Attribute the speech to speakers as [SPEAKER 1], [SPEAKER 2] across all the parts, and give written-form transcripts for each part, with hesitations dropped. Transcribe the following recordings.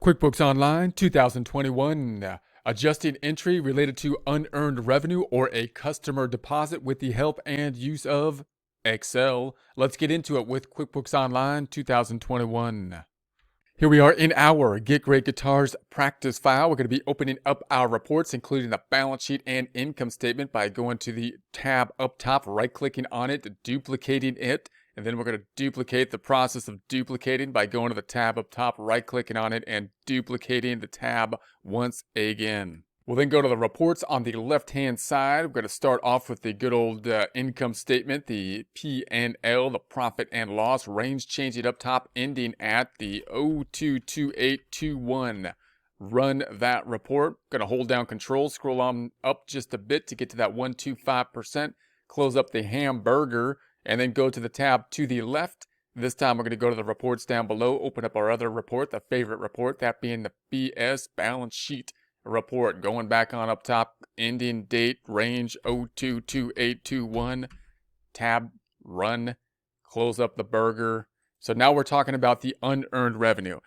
[SPEAKER 1] QuickBooks Online 2021, adjusting entry related to unearned revenue or a customer deposit with the help and use of Excel. Let's get into it with QuickBooks Online 2021. Here we are in our Get Great Guitars practice file. We're going to be opening up our reports, including the balance sheet and income statement, by going to the tab up top, right-clicking on it, duplicating it, and then we're going to duplicate the process of duplicating by going to the tab up top, right-clicking on it, and duplicating the tab once again. We'll then go to the reports on the left-hand side. We're going to start off with the good old income statement, the P&L, the profit and loss, range changing up top, ending at the 022821. Run that report. Going to hold down Control, scroll on up just a bit to get to that 125%. Close up the hamburger, and then go to the tab to the left. This time we're going to go to the reports down below, open up our other report, the favorite report, that being the BS balance sheet report. Going back on up top, ending date, range 022821, tab, run, close up the burger. So now we're talking about the unearned revenue.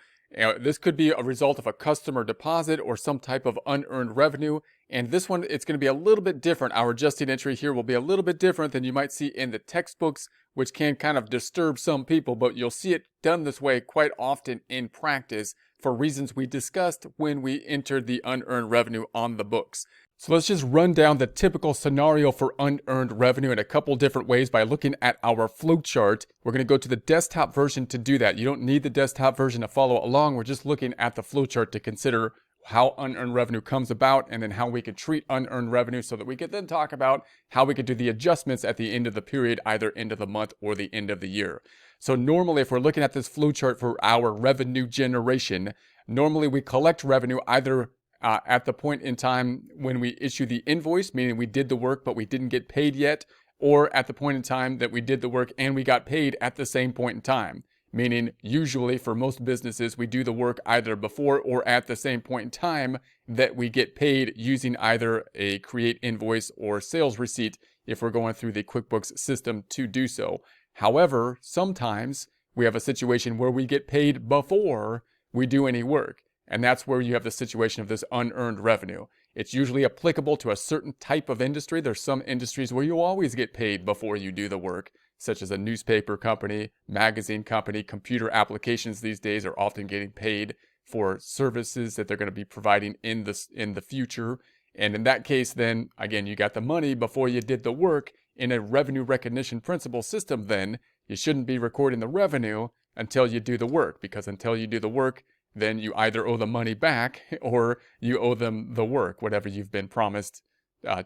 [SPEAKER 1] This could be a result of a customer deposit or some type of unearned revenue. And this one, it's going to be a little bit different. Our adjusted entry here will be a little bit different than you might see in the textbooks, which can kind of disturb some people, but you'll see it done this way quite often in practice for reasons we discussed when we entered the unearned revenue on the books. So let's just run down the typical scenario for unearned revenue in a couple different ways by looking at our flowchart. We're going to go to the desktop version to do that. You don't need the desktop version to follow along. We're just looking at the flowchart to consider how unearned revenue comes about and then how we could treat unearned revenue so that we could then talk about how we could do the adjustments at the end of the period, either end of the month or the end of the year. So normally if we're looking at this flowchart for our revenue generation, normally we collect revenue either at the point in time when we issue the invoice, meaning we did the work but we didn't get paid yet, or at the point in time that we did the work and we got paid at the same point in time. Meaning, usually for most businesses, we do the work either before or at the same point in time that we get paid using either a create invoice or sales receipt if we're going through the QuickBooks system to do so. However, sometimes we have a situation where we get paid before we do any work. And that's where you have the situation of this unearned revenue. It's usually applicable to a certain type of industry. There's some industries where you always get paid before you do the work, such as a newspaper company, magazine company. Computer applications these days are often getting paid for services that they're going to be providing in the future. And in that case, then, again, you got the money before you did the work. In a revenue recognition principle system, then, you shouldn't be recording the revenue until you do the work, because until you do the work, then you either owe the money back or you owe them the work, whatever you've been promised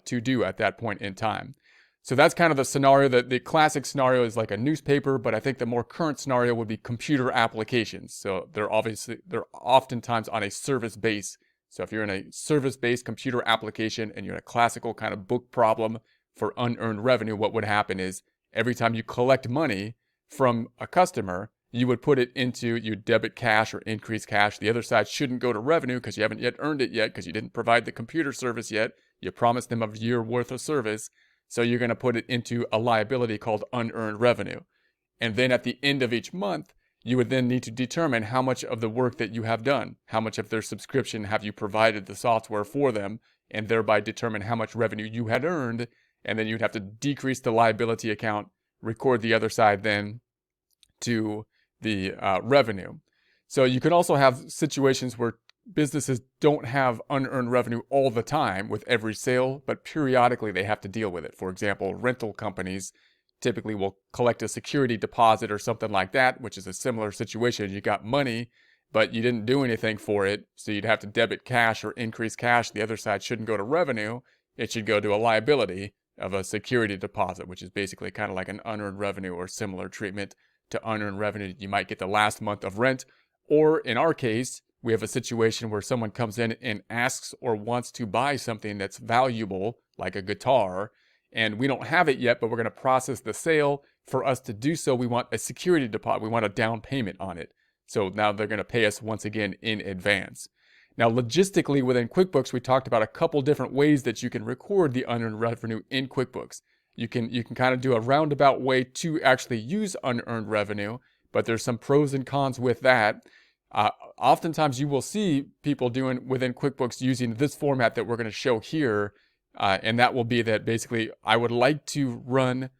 [SPEAKER 1] to do at that point in time. So that's kind of the scenario. The classic scenario is like a newspaper, but I think the more current scenario would be computer applications. So they're oftentimes on a service base. So if you're in a service-based computer application and you're in a classical kind of book problem for unearned revenue, what would happen is every time you collect money from a customer, you would put it into your debit cash or increase cash. The other side shouldn't go to revenue because you haven't yet earned it yet because you didn't provide the computer service yet. You promised them a year worth of service. So you're going to put it into a liability called unearned revenue. And then at the end of each month, you would then need to determine how much of the work that you have done, how much of their subscription have you provided the software for them, and thereby determine how much revenue you had earned. And then you'd have to decrease the liability account, record the other side then to the revenue. So you can also have situations where businesses don't have unearned revenue all the time with every sale, but periodically they have to deal with it. For example, rental companies typically will collect a security deposit or something like that, which is a similar situation. You got money, but you didn't do anything for it, so you'd have to debit cash or increase cash. The other side shouldn't go to revenue. It should go to a liability of a security deposit, which is basically kind of like an unearned revenue or similar treatment to unearned revenue. You might get the last month of rent, or in our case, we have a situation where someone comes in and asks or wants to buy something that's valuable, like a guitar, and we don't have it yet, but we're going to process the sale. For us to do so, we want a security deposit. We want a down payment on it. So now they're going to pay us once again in advance. Now, logistically within QuickBooks, we talked about a couple different ways that you can record the unearned revenue in QuickBooks. You can kind of do a roundabout way to actually use unearned revenue, but there's some pros and cons with that. Oftentimes you will see people doing within QuickBooks using this format that we're going to show here. And that will be that basically I would like to run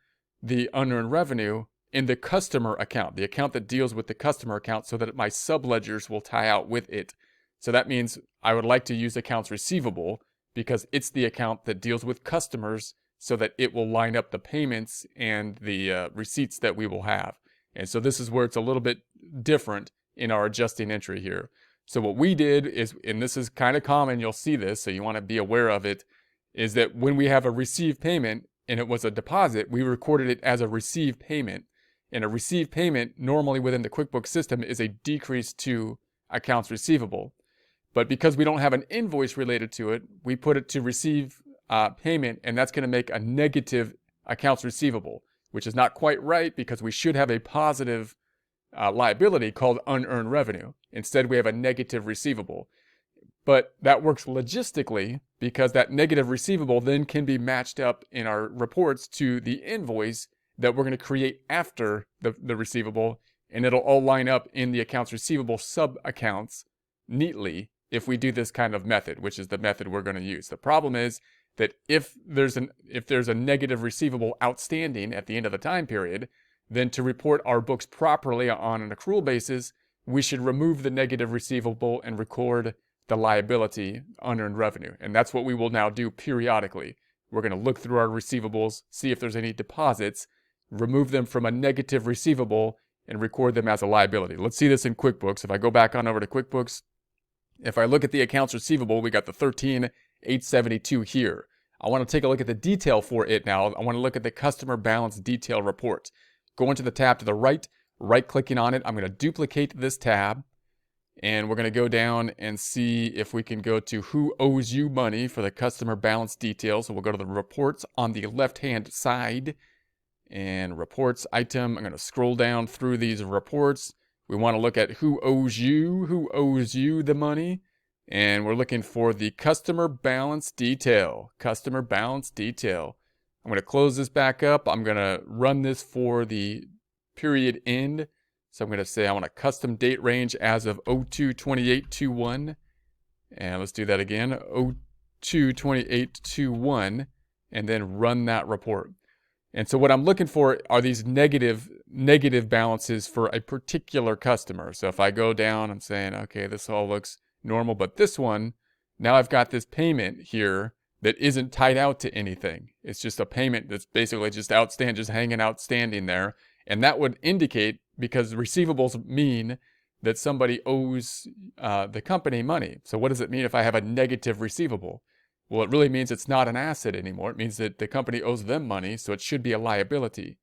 [SPEAKER 1] the unearned revenue in the customer account, the account that deals with the customer account, so that my subledgers will tie out with it. So that means I would like to use accounts receivable because it's the account that deals with customers, so that it will line up the payments and the receipts that we will have. And so this is where it's a little bit different in our adjusting entry here. So what we did is, and this is kind of common, you'll see this, so you want to be aware of it, is that when we have a received payment and it was a deposit, we recorded it as a received payment. And a received payment normally within the QuickBooks system is a decrease to accounts receivable. But because we don't have an invoice related to it, we put it to receive payment, and that's going to make a negative accounts receivable, which is not quite right because we should have a positive liability called unearned revenue. Instead, we have a negative receivable. But that works logistically because that negative receivable then can be matched up in our reports to the invoice that we're going to create after the receivable, and it'll all line up in the accounts receivable sub-accounts neatly if we do this kind of method, which is the method we're going to use. The problem is that if there's a negative receivable outstanding at the end of the time period, then to report our books properly on an accrual basis, we should remove the negative receivable and record the liability unearned revenue. And that's what we will now do periodically. We're going to look through our receivables, see if there's any deposits, remove them from a negative receivable, and record them as a liability. Let's see this in QuickBooks. If I go back on over to QuickBooks, if I look at the accounts receivable, we got the $13,872 here. I want to take a look at the detail for it now. I want to look at the customer balance detail report. Go into the tab to the right, right-clicking on it. I'm going to duplicate this tab, and we're going to go down and see if we can go to who owes you money for the customer balance detail. So we'll go to the reports on the left-hand side, and reports item. I'm going to scroll down through these reports. We want to look at who owes you the money. And we're looking for the customer balance detail. Customer balance detail. I'm going to close this back up. I'm going to run this for the period end. So I'm going to say I want a custom date range as of 02/28/21. And let's do that again. 02/28/21. And then run that report. And so what I'm looking for are these negative balances for a particular customer. So if I go down, I'm saying, okay, this all looks normal, but this one, now I've got this payment here that isn't tied out to anything. It's just a payment that's basically just outstanding, just hanging outstanding there. And that would indicate, because receivables mean that somebody owes the company money. So what does it mean if I have a negative receivable? Well, it really means it's not an asset anymore. It means that the company owes them money, so it should be a liability.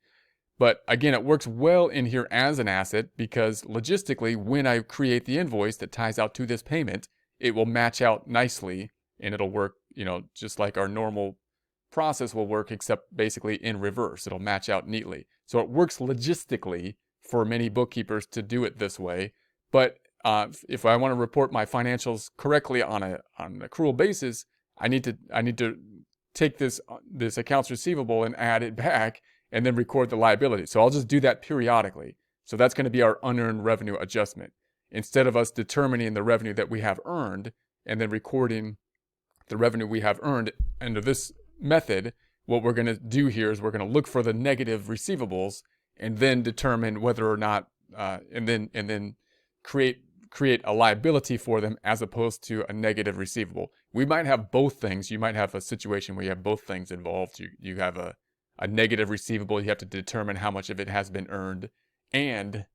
[SPEAKER 1] But again, it works well in here as an asset because logistically, when I create the invoice that ties out to this payment, it will match out nicely, and it'll work, just like our normal process will work, except basically in reverse. It'll match out neatly. So it works logistically for many bookkeepers to do it this way. But if I want to report my financials correctly on an accrual basis, I need to take this accounts receivable and add it back and then record the liability. So I'll just do that periodically. So that's going to be our unearned revenue adjustment. Instead of us determining the revenue that we have earned and then recording the revenue we have earned under this method, what we're going to do here is we're going to look for the negative receivables and then determine whether or not, and then create a liability for them as opposed to a negative receivable. We might have both things. You might have a situation where you have both things involved. You have a negative receivable. You have to determine how much of it has been earned and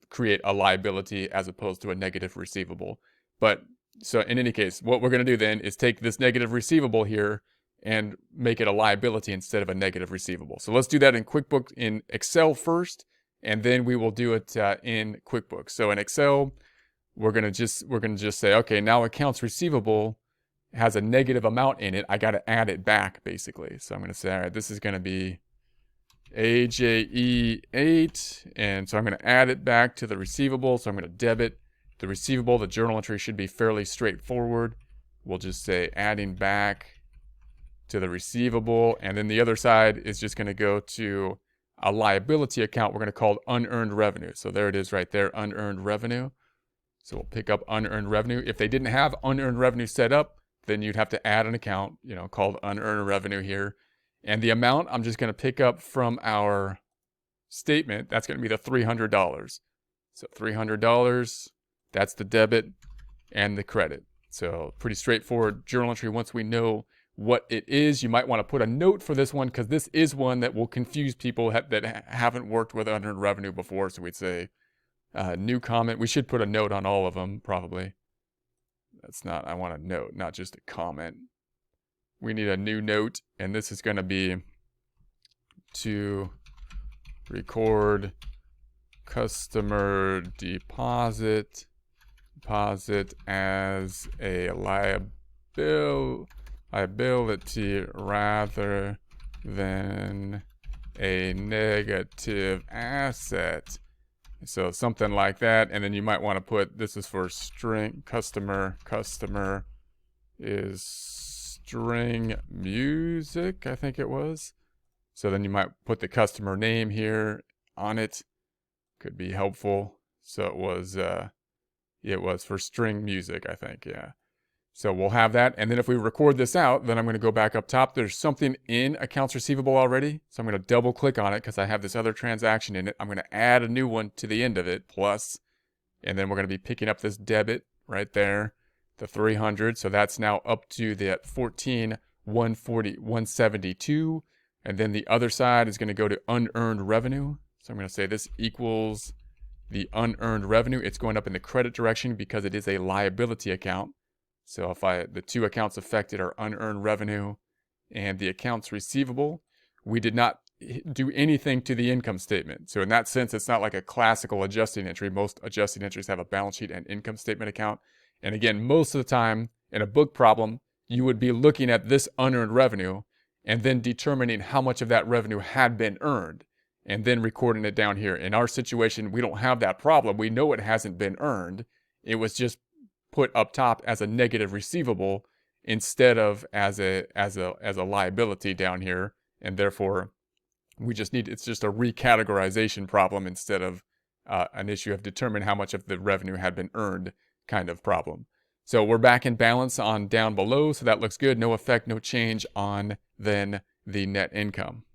[SPEAKER 1] create a liability as opposed to a negative receivable. But so in any case, what we're going to do then is take this negative receivable here and make it a liability instead of a negative receivable. So let's do that in QuickBooks in Excel first, and then we will do it in QuickBooks. So in Excel, we're gonna just say, okay, now accounts receivable has a negative amount in it. I got to add it back basically. So I'm going to say, all right, this is going to be AJE8, and so I'm going to add it back to the receivable. So I'm going to debit the receivable. The journal entry should be fairly straightforward. We'll just say adding back to the receivable, and then the other side is just going to go to a liability account we're going to call unearned revenue. So there it is right there, unearned revenue. So we'll pick up unearned revenue. If they didn't have unearned revenue set up, then you'd have to add an account, called unearned revenue here. And the amount I'm just going to pick up from our statement, that's going to be the $300. So $300, that's the debit and the credit. So pretty straightforward journal entry. Once we know what it is, you might want to put a note for this one, because this is one that will confuse people that haven't worked with unearned revenue before. So we'd say new comment. We should put a note on all of them, probably. I want a note, not just a comment. We need a new note, and this is going to be to record customer deposit as a liability rather than a negative asset. So something like that. And then you might want to put, this is for string customer is string music, I think it was. So then you might put the customer name here on it. Could be helpful. So it was for string music, I think, yeah. So we'll have that. And then if we record this out, then I'm going to go back up top. There's something in accounts receivable already. So I'm going to double click on it because I have this other transaction in it. I'm going to add a new one to the end of it, plus, and then we're going to be picking up this debit right there, the 300. So that's now up to that 14,140,172. And then the other side is going to go to unearned revenue. So I'm going to say this equals the unearned revenue. It's going up in the credit direction because it is a liability account. So if the two accounts affected are unearned revenue and the accounts receivable, we did not do anything to the income statement. So in that sense, it's not like a classical adjusting entry. Most adjusting entries have a balance sheet and income statement account. And again, most of the time in a book problem, you would be looking at this unearned revenue and then determining how much of that revenue had been earned and then recording it down here. In our situation, we don't have that problem. We know it hasn't been earned. It was just put up top as a negative receivable instead of as a liability down here, and therefore it's just a recategorization problem instead of an issue of determining how much of the revenue had been earned kind of problem. So we're back in balance on down below, so that looks good. No effect, no change on then the net income.